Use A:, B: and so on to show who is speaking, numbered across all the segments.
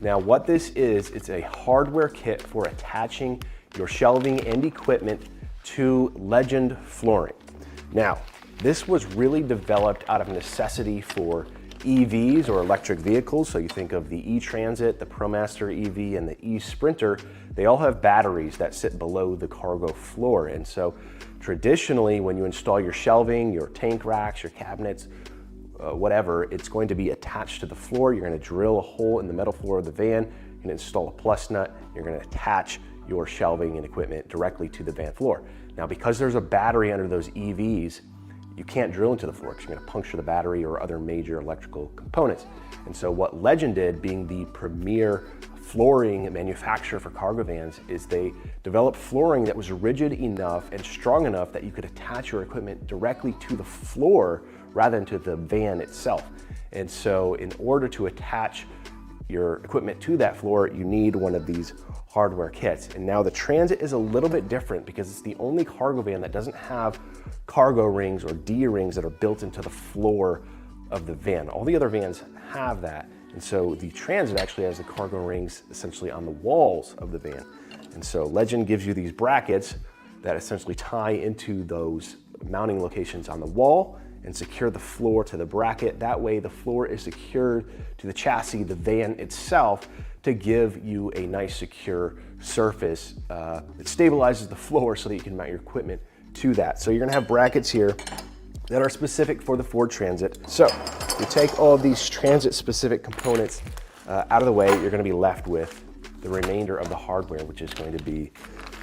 A: Now what this is, it's a hardware kit for attaching your shelving and equipment to Legend flooring. Now, this was really developed out of necessity for EVs or electric vehicles. So you think of the E-Transit, the ProMaster EV, and the E-Sprinter. They all have batteries that sit below the cargo floor. And so traditionally, when you install your shelving, your tank racks, your cabinets, whatever, it's going to be attached to the floor. You're going to drill a hole in the metal floor of the van. You're going to install a plus nut. You're going to attach your shelving and equipment directly to the van floor. Now, because there's a battery under those EVs, you can't drill into the floor because you're going to puncture the battery or other major electrical components. And so what Legend did, being the premier flooring manufacturer for cargo vans, is they developed flooring that was rigid enough and strong enough that you could attach your equipment directly to the floor rather than to the van itself. And so in order to attach your equipment to that floor, you need one of these hardware kits. And now the Transit is a little bit different because it's the only cargo van that doesn't have cargo rings or D-rings that are built into the floor of the van. All the other vans have that. And so the Transit actually has the cargo rings essentially on the walls of the van. And so Legend gives you these brackets that essentially tie into those mounting locations on the wall and secure the floor to the bracket. That way the floor is secured to the chassis, the van itself, to give you a nice secure surface that stabilizes the floor so that you can mount your equipment to that. So you're gonna have brackets here that are specific for the Ford Transit. So you take all of these Transit specific components out of the way, you're gonna be left with the remainder of the hardware, which is going to be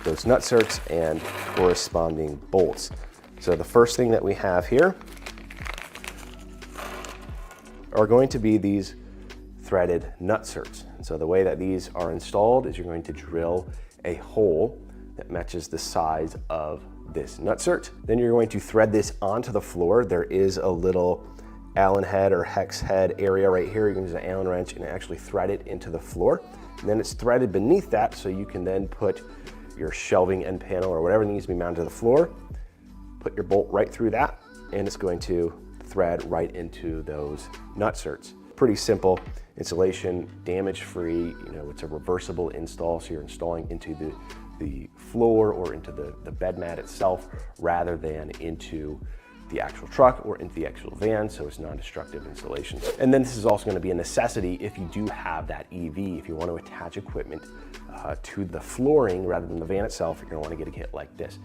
A: those nutserts and corresponding bolts. So the first thing that we have here are going to be these threaded nutserts. And so the way that these are installed is you're going to drill a hole that matches the size of this nutsert. Then you're going to thread this onto the floor. There is a little Allen head or hex head area right here. You can use an Allen wrench and actually thread it into the floor. And then it's threaded beneath that, so you can then put your shelving end panel or whatever needs to be mounted to the floor, put your bolt right through that, and it's going to thread right into those nutserts. Pretty simple installation, damage-free. You know, it's a reversible install, so you're installing into the floor or into the bed mat itself rather than into the actual truck or into the actual van, so it's non-destructive installation. And then this is also going to be a necessity if you do have that EV. If you want to attach equipment to the flooring rather than the van itself, you're going to want to get a kit like this.